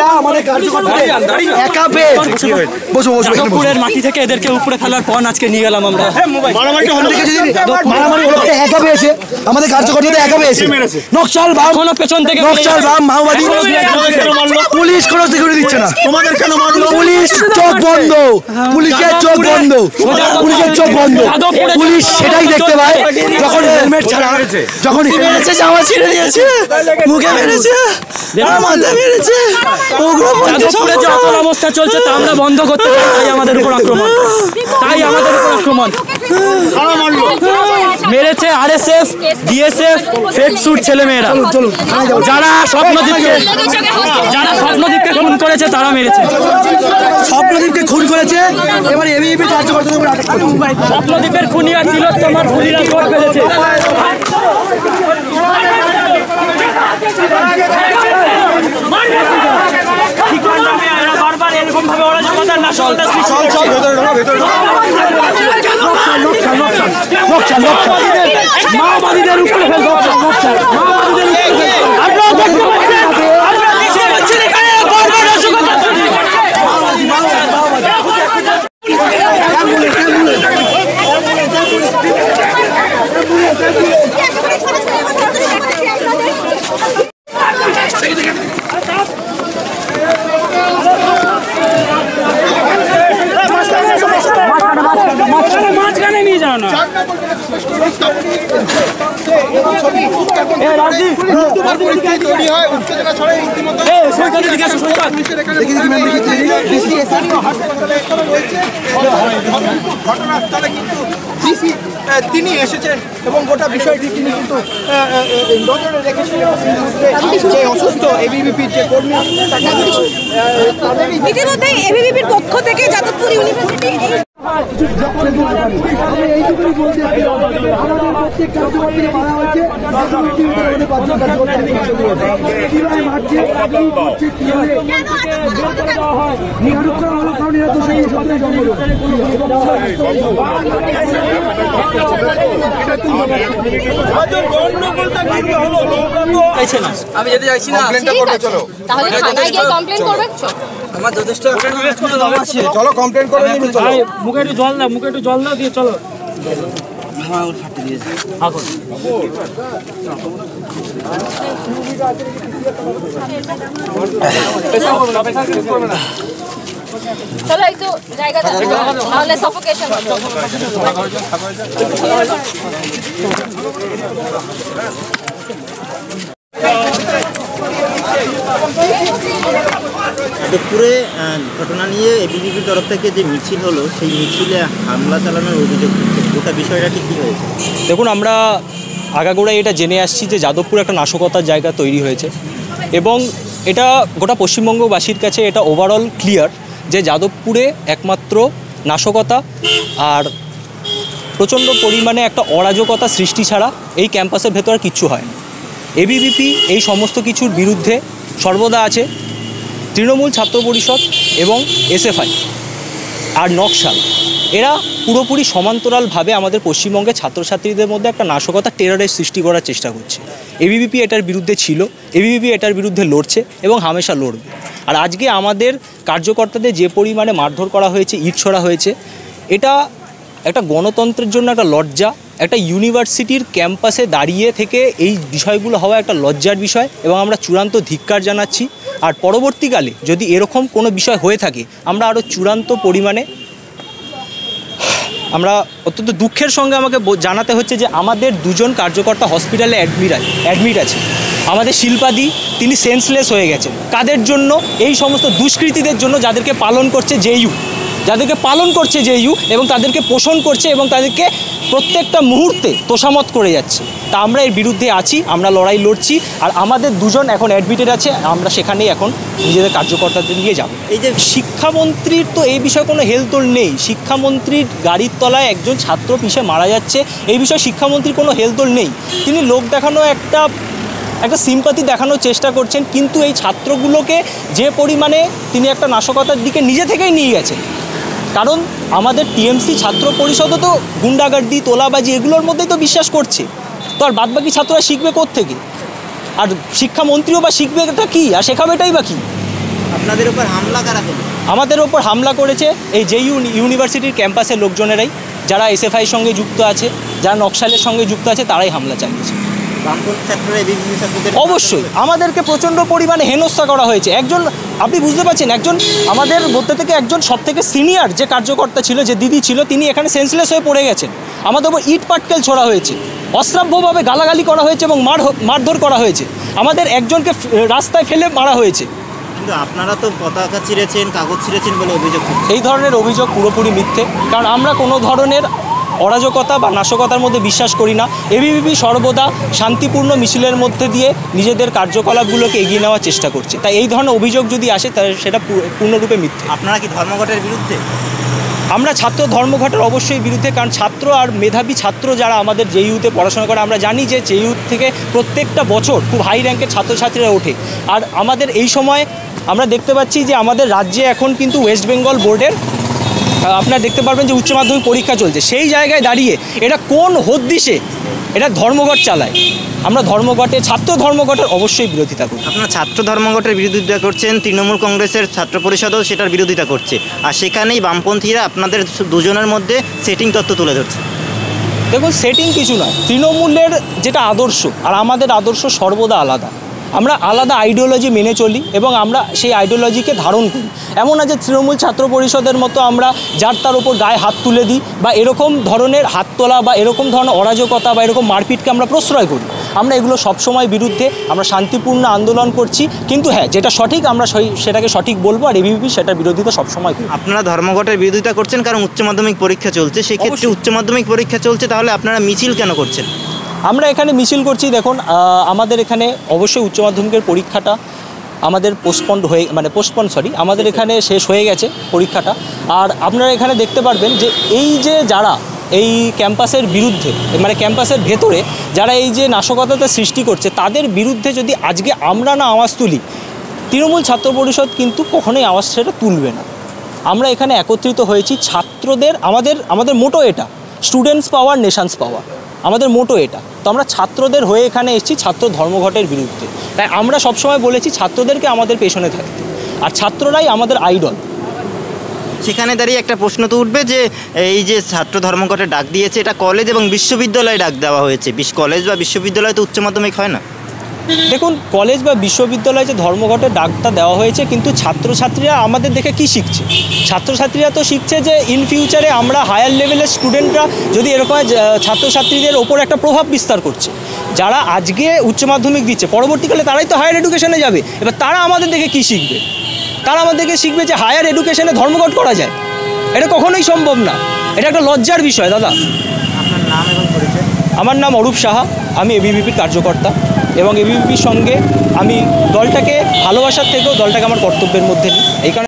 এরা আমাদের একা যাদবপুরের মাটি থেকে এদেরকে উপরে ফেলার পর আজকে নিয়ে গেলাম আমরা। মারামারি একা পেয়েছে, আমাদের কার্যকর্তাদের একা পেয়েছে। নকশাল বাম পেছন থেকে মাওবাদী, পুলিশ কোনো সিকিউরিটি দিচ্ছে না। পুলিশ চোখ বন্ধ, পুলিশের চোখ বন্ধ, পুলিশের চোখ বন্ধ। পুলিশ সেটাই দেখতে পায় যখন হেলমেট ছাড়া, যখন মেরেছে জামা ছিঁড়ে দিয়েছে, মুখে মেরেছে, মাথা মেরেছে। যাদবপুরে যে অচল অবস্থা চলছে তা আমরা বন্ধ করতে চাই, তাই আমাদের উপর আক্রমণ, মেরেছে আরএসএফ, বিএসএফ, ফেক স্যুট ছেলেমেয়েরা, যারা স্বপ্নদীপকে খুন করেছে তারা মেরেছে। স্বপ্নদীপকে খুন করেছে, এবার এবিভিপি কার্যকর্তাদের উপর আটক করেছে। স্বপ্নদীপের খুনি আর তিলোত্তমার খুনিরা জোর ফেলেছে। বারবার এরকম ভাবে অরাজকতার নাশকতার মাওবাদীদের উপরে ফেলবে। মাঝখানে নিয়ে যাও না। ঘটনাস্থলে কিন্তু ডিসি তিনি এসেছেন এবং গোটা বিষয়টি তিনি কিন্তু নজরে রেখেছেন। যে অসুস্থ এবিভিপির যে কর্মী, ইতিমধ্যে এবিভিপির পক্ষ থেকে যাদবপুর ইউনিভার্সিটি এইটুকুনি বলতে আমাদের প্রত্যেক কার্যকর্তাকে মারা হয়েছে, কিভাবে মারছে, কি করছে, কিভাবে নিরারোপ করা হলো, কারণ এরা তো সেই সত্যি জন্মগ্রহণ। আমি যেতে চাইছি না, তাহলে থানায় গিয়ে কমপ্লেন করবে। আমার যথেষ্ট চলো কমপ্লেন করে নিবি। চলো মুখে একটু জল দাও, মুখে একটু জল দাও দিয়ে চলো। চলো একটু জায়গা দাও, নাহলে সাফোকেশন হবে। যাদবপুরে ঘটনা নিয়ে এবিভিপির তরফ থেকে যে মিছিল হলো, সেই মিছিলে হামলা চালানোর অভিযোগ হচ্ছে, গোটা বিষয়টা ঠিক কী হয়েছে? দেখুন, আমরা আগাগোড়ায় এটা জেনে আসছি যে যাদবপুর একটা নাশকতার জায়গা তৈরি হয়েছে এবং এটা গোটা পশ্চিমবঙ্গবাসীর কাছে এটা ওভারঅল ক্লিয়ার যে যাদবপুরে একমাত্র নাশকতা আর প্রচণ্ড পরিমাণে একটা অরাজকতা সৃষ্টি ছাড়া এই ক্যাম্পাসের ভেতর কিচ্ছু হয় না। এবিভিপি এই সমস্ত কিছুর বিরুদ্ধে সর্বদা আছে, তৃণমূল ছাত্র পরিষদ এবং এসএফআই আর নকশাল, এরা পুরোপুরি সমান্তরালভাবে আমাদের পশ্চিমবঙ্গের ছাত্রছাত্রীদের মধ্যে একটা নাশকতা টেররের সৃষ্টি করার চেষ্টা করছে। এবিভিপি এটার বিরুদ্ধে ছিল, এবিভিপি এটার বিরুদ্ধে লড়ছে এবং হামেশা লড়বে। আর আজকে আমাদের কার্যকর্তাদের যে পরিমাণে মারধর করা হয়েছে, ইট ছোড়া হয়েছে, এটা একটা গণতন্ত্রের জন্য একটা লজ্জা। একটা ইউনিভার্সিটির ক্যাম্পাসে দাঁড়িয়ে থেকে এই বিষয়গুলো হওয়া একটা লজ্জার বিষয় এবং আমরা চূড়ান্ত ধিক্কার জানাচ্ছি। আর পরবর্তীকালে যদি এরকম কোনো বিষয় হয়ে থাকে, আমরা আরও চূড়ান্ত পরিমাণে আমরা অত্যন্ত দুঃখের সঙ্গে আমাকে জানাতে হচ্ছে যে আমাদের দুজন কার্যকর্তা হসপিটালে অ্যাডমিট আছে। আমাদের শিল্পাদি তিনি সেন্সলেস হয়ে গেছেন। কাদের জন্য? এই সমস্ত দুষ্কৃতীদের জন্য, যাদেরকে পালন করছে জেইউ, এবং তাদেরকে পোষণ করছে এবং তাদেরকে প্রত্যেকটা মুহূর্তে তোষামত করে যাচ্ছে। তা আমরা এর বিরুদ্ধে আছি, আমরা লড়াই লড়ছি। আর আমাদের দুজন এখন অ্যাডমিটেড আছে, আমরা সেখানেই এখন নিজেদের কার্যকর্তাদের নিয়ে যাব। এই যে শিক্ষামন্ত্রীর তো এই বিষয়ে কোনো হেলদোল নেই। শিক্ষামন্ত্রীর গাড়ির তলায় একজন ছাত্র পিষে মারা যাচ্ছে, এই বিষয়ে শিক্ষামন্ত্রীর কোনো হেলদোল নেই। তিনি লোক দেখানো একটা সিম্পাথি দেখানোর চেষ্টা করছেন, কিন্তু এই ছাত্রগুলোকে যে পরিমাণে তিনি একটা নাশকতার দিকে নিজে থেকেই নিয়ে গেছেন। কারণ আমাদের টিএমসি ছাত্র পরিষদও তো গুন্ডাগার্দি, তোলাবাজি এগুলোর মধ্যেই তো বিশ্বাস করছে। তো আর বাদবাকি ছাত্ররা শিখবে কোত্থেকে? আর শিক্ষামন্ত্রীও বা শিখবে এটা কী, আর শেখাবেটাই বা কী? আপনাদের উপর হামলা কারা করলো? আমাদের ওপর হামলা করেছে এই জেইউ ইউনিভার্সিটির ক্যাম্পাসের লোকজনেরাই, যারা এসএফআইয়ের সঙ্গে যুক্ত আছে, যারা নকশালের সঙ্গে যুক্ত আছে, তারাই হামলা চালিয়েছে। বামপন্থী ছাত্ররা এবিভিপি ছাত্রদের অবশ্যই আমাদেরকে প্রচণ্ড পরিমাণে হেনস্থা করা হয়েছে। একজন, আপনি বুঝতে পারছেন, একজন আমাদের মধ্যে থেকে একজন সবথেকে সিনিয়র যে কার্যকর্তা ছিল, যে দিদি ছিল, তিনি এখানে সেন্সলেস হয়ে পড়ে গেছেন। আমাদের উপর ইট পাটকেল ছোড়া হয়েছে, অশ্রাব্যভাবে গালাগালি করা হয়েছে এবং মারধর করা হয়েছে। আমাদের একজনকে রাস্তায় ফেলে মারা হয়েছে। কিন্তু আপনারা তো পতাকা ছিঁড়েছেন, কাগজ ছিঁড়েছেন বলে অভিযোগ করছেন। এই ধরনের অভিযোগ পুরোপুরি মিথ্যে, কারণ আমরা কোনো ধরনের অরাজকতা বা নাশকতার মধ্যে বিশ্বাস করি না। এবিভিপি সর্বদা শান্তিপূর্ণ মিছিলের মধ্যে দিয়ে নিজেদের কার্যকলাপগুলোকে এগিয়ে নেওয়ার চেষ্টা করছে। তাই এই ধরনের অভিযোগ যদি আসে তাহলে সেটা পূর্ণরূপে মিথ্যে। আপনারা কি ধর্মঘটের বিরুদ্ধে? আমরা ছাত্র ধর্মঘটের অবশ্যই বিরুদ্ধে, কারণ ছাত্র আর মেধাবী ছাত্র যারা আমাদের জেইউতে পড়াশোনা করে, আমরা জানি যে জেইউ থেকে প্রত্যেকটা বছর খুব হাই র্যাঙ্কের ছাত্রছাত্রীরা ওঠে। আর আমাদের এই সময় আমরা দেখতে পাচ্ছি যে আমাদের রাজ্যে এখন কিন্তু ওয়েস্ট বেঙ্গল বোর্ডের আপনারা দেখতে পারবেন যে উচ্চ মাধ্যমিক পরীক্ষা চলছে। সেই জায়গায় দাঁড়িয়ে এটা কোন হদ্দিশে এটা ধর্মঘট চালায়? আমরা ধর্মঘটে, ছাত্র ধর্মঘটের অবশ্যই বিরোধিতা করি। আপনারা ছাত্র ধর্মঘটের বিরোধিতা করছেন, তৃণমূল কংগ্রেসের ছাত্র পরিষদও সেটার বিরোধিতা করছে, আর সেখানেই বামপন্থীরা আপনাদের দুজনের মধ্যে সেটিং তত্ত্ব তুলে ধরছে। দেখুন, সেটিং কিছু নয়। তৃণমূলের যেটা আদর্শ আর আমাদের আদর্শ সর্বদা আলাদা। আমরা আলাদা আইডিওলজি মেনে চলি এবং আমরা সেই আইডিওলজিকে ধারণ করি। এমন না যে তৃণমূল ছাত্র পরিষদের মতো আমরা যার তার ওপর গায়ে হাত তুলে দিই বা এরকম ধরনের হাত তোলা বা এরকম ধরনের অরাজকতা বা এরকম মারপিটকে আমরা প্রশ্রয় করি। আমরা এগুলো সবসময় বিরুদ্ধে। আমরা শান্তিপূর্ণ আন্দোলন করছি, কিন্তু হ্যাঁ, যেটা সঠিক আমরা সেটাকে সঠিক বলবো, আর এবিভিপি সেটার বিরোধিতা সবসময় করি। আপনারা ধর্মঘটের বিরোধিতা করছেন কারণ উচ্চ মাধ্যমিক পরীক্ষা চলছে, সেক্ষেত্রে উচ্চ মাধ্যমিক পরীক্ষা চলছে, তাহলে আপনারা মিছিল কেন করছেন? আমরা এখানে মিছিল করছি, দেখুন আমাদের এখানে অবশ্যই উচ্চ মাধ্যমিকের পরীক্ষাটা আমাদের আমাদের এখানে শেষ হয়ে গেছে পরীক্ষাটা। আর আপনারা এখানে দেখতে পারবেন যে এই যে যারা এই ক্যাম্পাসের বিরুদ্ধে, মানে ক্যাম্পাসের ভেতরে যারা এই যে নাশকতাটা সৃষ্টি করছে, তাদের বিরুদ্ধে যদি আজকে আমরা না আওয়াজ তুলি, তৃণমূল ছাত্র পরিষদ কিন্তু কখনোই আওয়াজ সেটা তুলবে না। আমরা এখানে একত্রিত হয়েছি ছাত্রদের, আমাদের মোটো এটা, স্টুডেন্টস পাওয়ার নেশনস পাওয়ার, আমাদের মোটো এটা। তো আমরা ছাত্রদের হয়ে এখানে এসেছি ছাত্র ধর্মঘটের বিরুদ্ধে। তাই আমরা সবসময় বলেছি ছাত্রদেরকে আমাদের পেছনে থাকতে, আর ছাত্ররাই আমাদের আইডল। সেখানে দাঁড়িয়ে একটা প্রশ্ন তো উঠবে যে এই যে ছাত্র ধর্মঘটের ডাক দিয়েছে, এটা কলেজ এবং বিশ্ববিদ্যালয়ে ডাক দেওয়া হয়েছে, কলেজ বা বিশ্ববিদ্যালয়ে তো উচ্চ মাধ্যমিক হয় না। দেখুন, কলেজ বা বিশ্ববিদ্যালয়ে যে ধর্মঘটের ডাকটা দেওয়া হয়েছে, কিন্তু ছাত্রছাত্রীরা আমাদের দেখে কি শিখছে? ছাত্রছাত্রীরা তো শিখছে যে ইন ফিউচারে আমরা হায়ার লেভেলের স্টুডেন্টরা যদি এরকম ছাত্রছাত্রীদের ওপর একটা প্রভাব বিস্তার করছে। যারা আজকে উচ্চ মাধ্যমিক দিচ্ছে, পরবর্তীকালে তারাই তো হায়ার এডুকেশনে যাবে। এবার তারা আমাদের দেখে কি শিখবে? তারা আমাদেরকে শিখবে যে হায়ার এডুকেশনে ধর্মঘট করা যায়। এটা কখনোই সম্ভব না, এটা একটা লজ্জার বিষয়। দাদা, আপনার নাম এবং পরিচয়? আমার নাম অরূপ সাহা, আমি এবিভিপির কার্যকর্তা এবং এবিভিপির সঙ্গে আমি দলটাকে ভালোবাসার থেকেও দলটাকে আমার কর্তব্যের মধ্যে নিই। এই কারণে